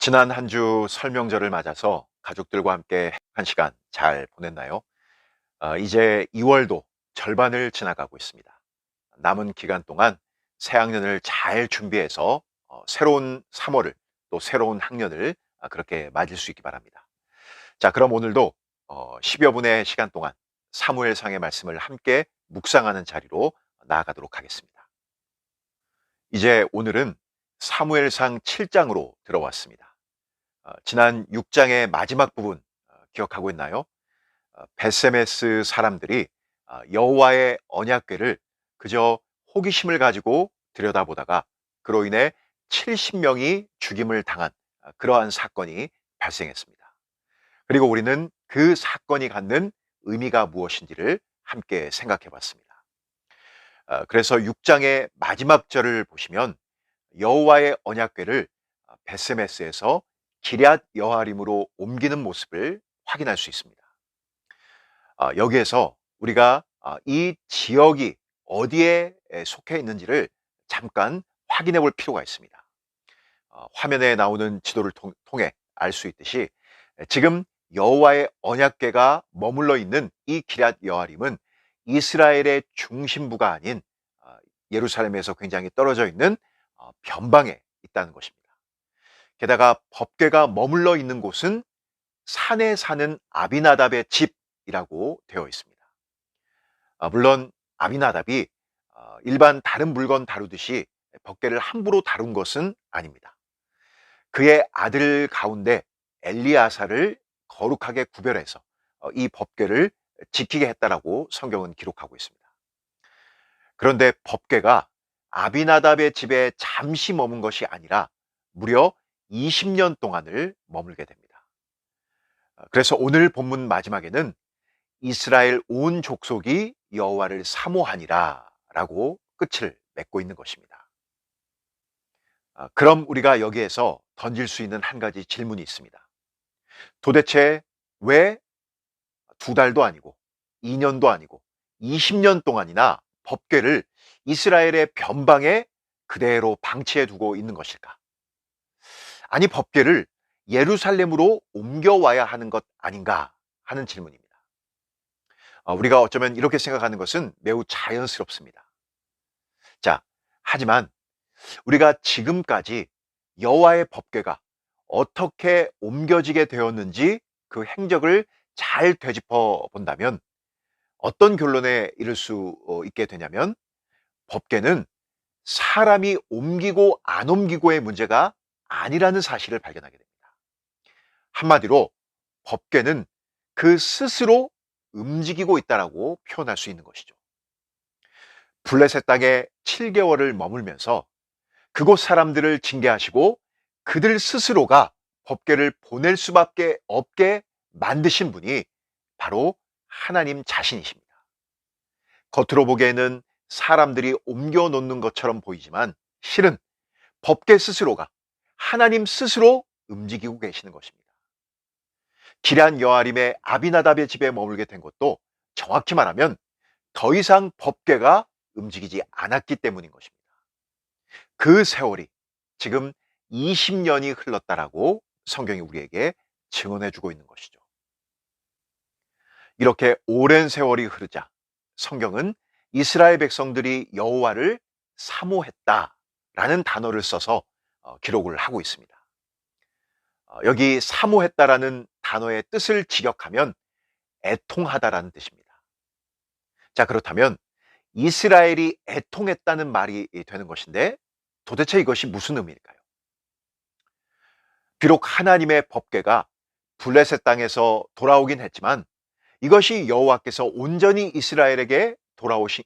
지난 한 주 설명절을 맞아서 가족들과 함께 행복한 시간 잘 보냈나요? 이제 2월도 절반을 지나가고 있습니다. 남은 기간 동안 새학년을 잘 준비해서 새로운 3월을 또 새로운 학년을 그렇게 맞을 수 있기 바랍니다. 자, 그럼 오늘도 10여 분의 시간 동안 사무엘상의 말씀을 함께 묵상하는 자리로 나아가도록 하겠습니다. 이제 오늘은 사무엘상 7장으로 들어왔습니다. 지난 6장의 마지막 부분 기억하고 있나요? 베세메스 사람들이 여호와의 언약궤를 그저 호기심을 가지고 들여다보다가 그로 인해 70명이 죽임을 당한 그러한 사건이 발생했습니다. 그리고 우리는 그 사건이 갖는 의미가 무엇인지를 함께 생각해 봤습니다. 그래서 6장의 마지막 절을 보시면 여호와의 언약궤를 베세메스에서 기럇 여아림으로 옮기는 모습을 확인할 수 있습니다. 여기에서 우리가 이 지역이 어디에 속해 있는지를 잠깐 확인해 볼 필요가 있습니다. 화면에 나오는 지도를 통해 알 수 있듯이 지금 여호와의 언약궤가 머물러 있는 이 기럇 여아림은 이스라엘의 중심부가 아닌 예루살렘에서 굉장히 떨어져 있는 변방에 있다는 것입니다. 게다가 법궤가 머물러 있는 곳은 산에 사는 아비나답의 집이라고 되어 있습니다. 물론 아비나답이 일반 다른 물건 다루듯이 법궤를 함부로 다룬 것은 아닙니다. 그의 아들 가운데 엘리아사를 거룩하게 구별해서 이 법궤를 지키게 했다라고 성경은 기록하고 있습니다. 그런데 법궤가 아비나답의 집에 잠시 머문 것이 아니라 무려 20년 동안을 머물게 됩니다. 그래서 오늘 본문 마지막에는 이스라엘 온 족속이 여호와를 사모하니라 라고 끝을 맺고 있는 것입니다. 그럼 우리가 여기에서 던질 수 있는 한 가지 질문이 있습니다. 도대체 왜 2달도 아니고 2년도 아니고 20년 동안이나 법궤를 이스라엘의 변방에 그대로 방치해 두고 있는 것일까? 아니, 법궤를 예루살렘으로 옮겨와야 하는 것 아닌가 하는 질문입니다. 우리가 어쩌면 이렇게 생각하는 것은 매우 자연스럽습니다. 자, 하지만 우리가 지금까지 여호와의 법궤가 어떻게 옮겨지게 되었는지 그 행적을 잘 되짚어 본다면 어떤 결론에 이를 수 있게 되냐면 법궤는 사람이 옮기고 안 옮기고의 문제가 아니라는 사실을 발견하게 됩니다. 한마디로 법궤는 그 스스로 움직이고 있다라고 표현할 수 있는 것이죠. 블레셋 땅에 7개월을 머물면서 그곳 사람들을 징계하시고 그들 스스로가 법궤를 보낼 수밖에 없게 만드신 분이 바로 하나님 자신이십니다. 겉으로 보기에는 사람들이 옮겨 놓는 것처럼 보이지만 실은 법궤 스스로가 하나님 스스로 움직이고 계시는 것입니다. 기럇 여아림의 아비나답의 집에 머물게 된 것도 정확히 말하면 더 이상 법궤가 움직이지 않았기 때문인 것입니다. 그 세월이 지금 20년이 흘렀다라고 성경이 우리에게 증언해 주고 있는 것이죠. 이렇게 오랜 세월이 흐르자 성경은 이스라엘 백성들이 여호와를 사모했다라는 단어를 써서 기록을 하고 있습니다. 여기 사모했다라는 단어의 뜻을 직역하면 애통하다라는 뜻입니다. 자, 그렇다면 이스라엘이 애통했다는 말이 되는 것인데 도대체 이것이 무슨 의미일까요? 비록 하나님의 법궤가 블레셋 땅에서 돌아오긴 했지만 이것이 여호와께서 온전히 이스라엘에게 돌아오신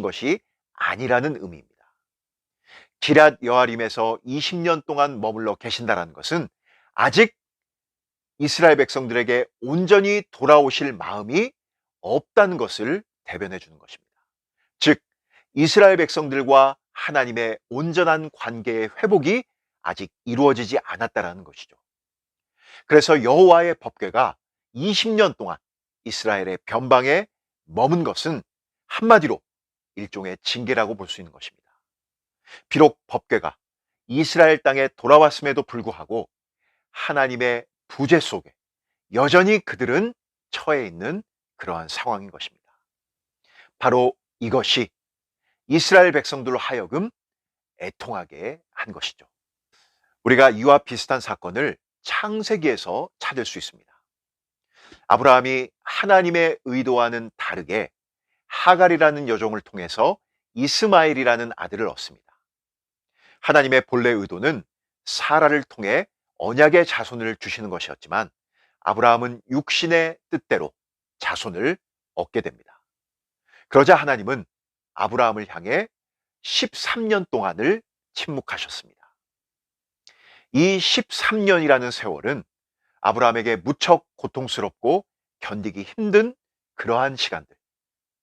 것이 아니라는 의미입니다. 기럇 여아림에서 20년 동안 머물러 계신다는 것은 아직 이스라엘 백성들에게 온전히 돌아오실 마음이 없다는 것을 대변해 주는 것입니다. 즉, 이스라엘 백성들과 하나님의 온전한 관계의 회복이 아직 이루어지지 않았다는 것이죠. 그래서 여호와의 법궤가 20년 동안 이스라엘의 변방에 머문 것은 한마디로 일종의 징계라고 볼 수 있는 것입니다. 비록 법궤가 이스라엘 땅에 돌아왔음에도 불구하고 하나님의 부재 속에 여전히 그들은 처해 있는 그러한 상황인 것입니다. 바로 이것이 이스라엘 백성들로 하여금 애통하게 한 것이죠. 우리가 이와 비슷한 사건을 창세기에서 찾을 수 있습니다. 아브라함이 하나님의 의도와는 다르게 하갈이라는 여종을 통해서 이스마엘이라는 아들을 얻습니다. 하나님의 본래 의도는 사라를 통해 언약의 자손을 주시는 것이었지만 아브라함은 육신의 뜻대로 자손을 얻게 됩니다. 그러자 하나님은 아브라함을 향해 13년 동안을 침묵하셨습니다. 이 13년이라는 세월은 아브라함에게 무척 고통스럽고 견디기 힘든 그러한 시간들,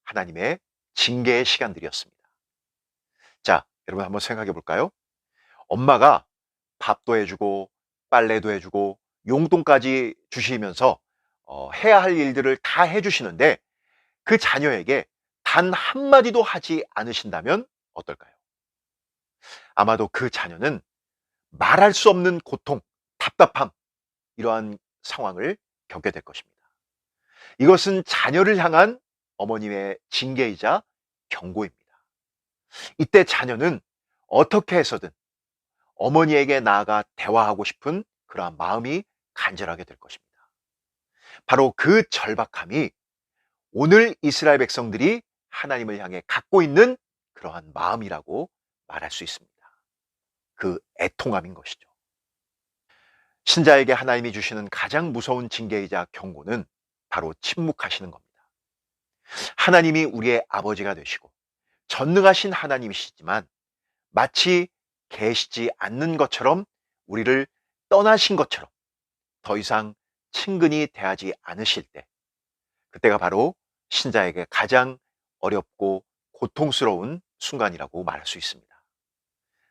하나님의 징계의 시간들이었습니다. 자, 여러분 한번 생각해 볼까요? 엄마가 밥도 해주고 빨래도 해주고 용돈까지 주시면서 해야 할 일들을 다 해주시는데 그 자녀에게 단 한마디도 하지 않으신다면 어떨까요? 아마도 그 자녀는 말할 수 없는 고통, 답답함, 이러한 상황을 겪게 될 것입니다. 이것은 자녀를 향한 어머님의 징계이자 경고입니다. 이때 자녀는 어떻게 해서든 어머니에게 나아가 대화하고 싶은 그러한 마음이 간절하게 될 것입니다. 바로 그 절박함이 오늘 이스라엘 백성들이 하나님을 향해 갖고 있는 그러한 마음이라고 말할 수 있습니다. 그 애통함인 것이죠. 신자에게 하나님이 주시는 가장 무서운 징계이자 경고는 바로 침묵하시는 겁니다. 하나님이 우리의 아버지가 되시고 전능하신 하나님이시지만 마치 계시지 않는 것처럼 우리를 떠나신 것처럼 더 이상 친근히 대하지 않으실 때, 그때가 바로 신자에게 가장 어렵고 고통스러운 순간이라고 말할 수 있습니다.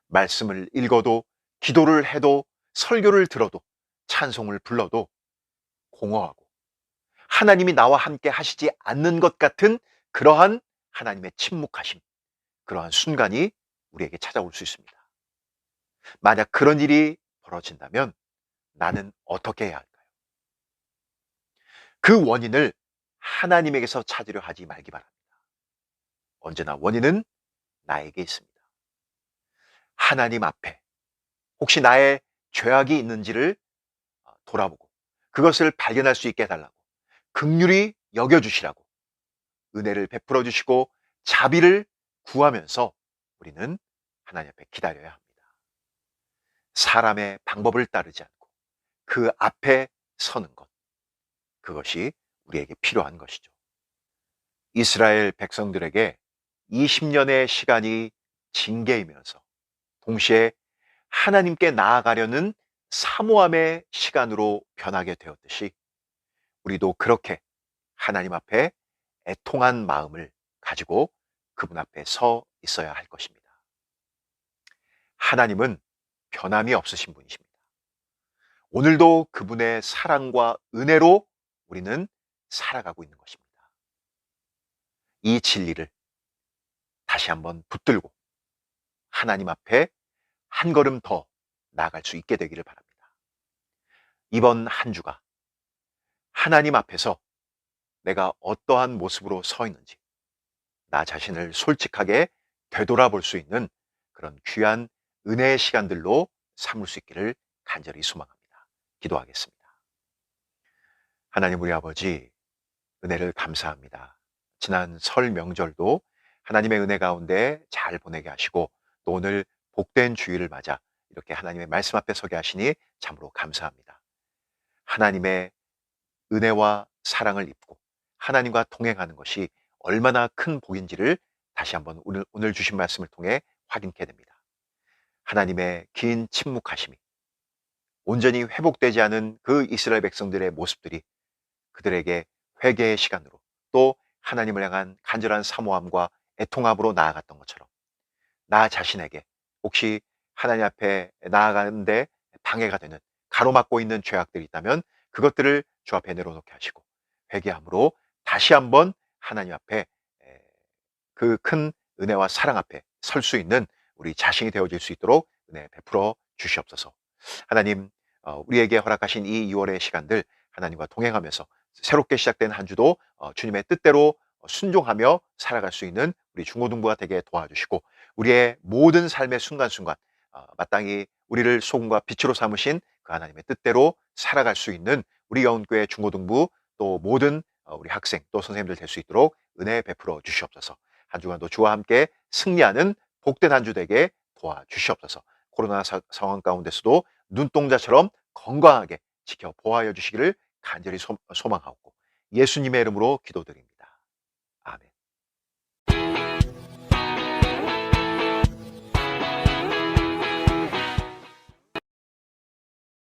말씀을 읽어도, 기도를 해도, 설교를 들어도, 찬송을 불러도 공허하고 하나님이 나와 함께 하시지 않는 것 같은 그러한 하나님의 침묵하심, 그러한 순간이 우리에게 찾아올 수 있습니다. 만약 그런 일이 벌어진다면 나는 어떻게 해야 할까요? 그 원인을 하나님에게서 찾으려 하지 말기 바랍니다. 언제나 원인은 나에게 있습니다. 하나님 앞에 혹시 나의 죄악이 있는지를 돌아보고 그것을 발견할 수 있게 해달라고, 긍휼히 여겨주시라고 은혜를 베풀어 주시고 자비를 구하면서 우리는 하나님 앞에 기다려야 합니다. 사람의 방법을 따르지 않고 그 앞에 서는 것, 그것이 우리에게 필요한 것이죠. 이스라엘 백성들에게 20년의 시간이 징계이면서 동시에 하나님께 나아가려는 사모함의 시간으로 변하게 되었듯이 우리도 그렇게 하나님 앞에 애통한 마음을 가지고 그분 앞에 서 있어야 할 것입니다. 하나님은 변함이 없으신 분이십니다. 오늘도 그분의 사랑과 은혜로 우리는 살아가고 있는 것입니다. 이 진리를 다시 한번 붙들고 하나님 앞에 한 걸음 더 나아갈 수 있게 되기를 바랍니다. 이번 한 주가 하나님 앞에서 내가 어떠한 모습으로 서 있는지 나 자신을 솔직하게 되돌아볼 수 있는 그런 귀한 은혜의 시간들로 삼을 수 있기를 간절히 소망합니다. 기도하겠습니다. 하나님 우리 아버지, 은혜를 감사합니다. 지난 설 명절도 하나님의 은혜 가운데 잘 보내게 하시고 또 오늘 복된 주일을 맞아 이렇게 하나님의 말씀 앞에 서게 하시니 참으로 감사합니다. 하나님의 은혜와 사랑을 입고 하나님과 동행하는 것이 얼마나 큰 복인지를 다시 한번 오늘 주신 말씀을 통해 확인케 됩니다. 하나님의 긴 침묵하심이 온전히 회복되지 않은 그 이스라엘 백성들의 모습들이 그들에게 회개의 시간으로 또 하나님을 향한 간절한 사모함과 애통함으로 나아갔던 것처럼 나 자신에게 혹시 하나님 앞에 나아가는데 방해가 되는, 가로막고 있는 죄악들이 있다면 그것들을 주 앞에 내려놓게 하시고 회개함으로 다시 한번 하나님 앞에 그 큰 은혜와 사랑 앞에 설 수 있는 우리 자신이 되어질 수 있도록 은혜 베풀어 주시옵소서. 하나님, 우리에게 허락하신 이 2월의 시간들 하나님과 동행하면서 새롭게 시작된 한 주도 주님의 뜻대로 순종하며 살아갈 수 있는 우리 중고등부가 되게 도와주시고, 우리의 모든 삶의 순간순간 마땅히 우리를 소금과 빛으로 삼으신 그 하나님의 뜻대로 살아갈 수 있는 우리 영훈교회 중고등부, 또 모든 우리 학생 또 선생님들 될 수 있도록 은혜 베풀어 주시옵소서. 한 주간도 주와 함께 승리하는 복된 한 주 되게 도와주시옵소서. 코로나 상황 가운데서도 눈동자처럼 건강하게 지켜 보호하여 주시기를 간절히 소망하고 예수님의 이름으로 기도드립니다.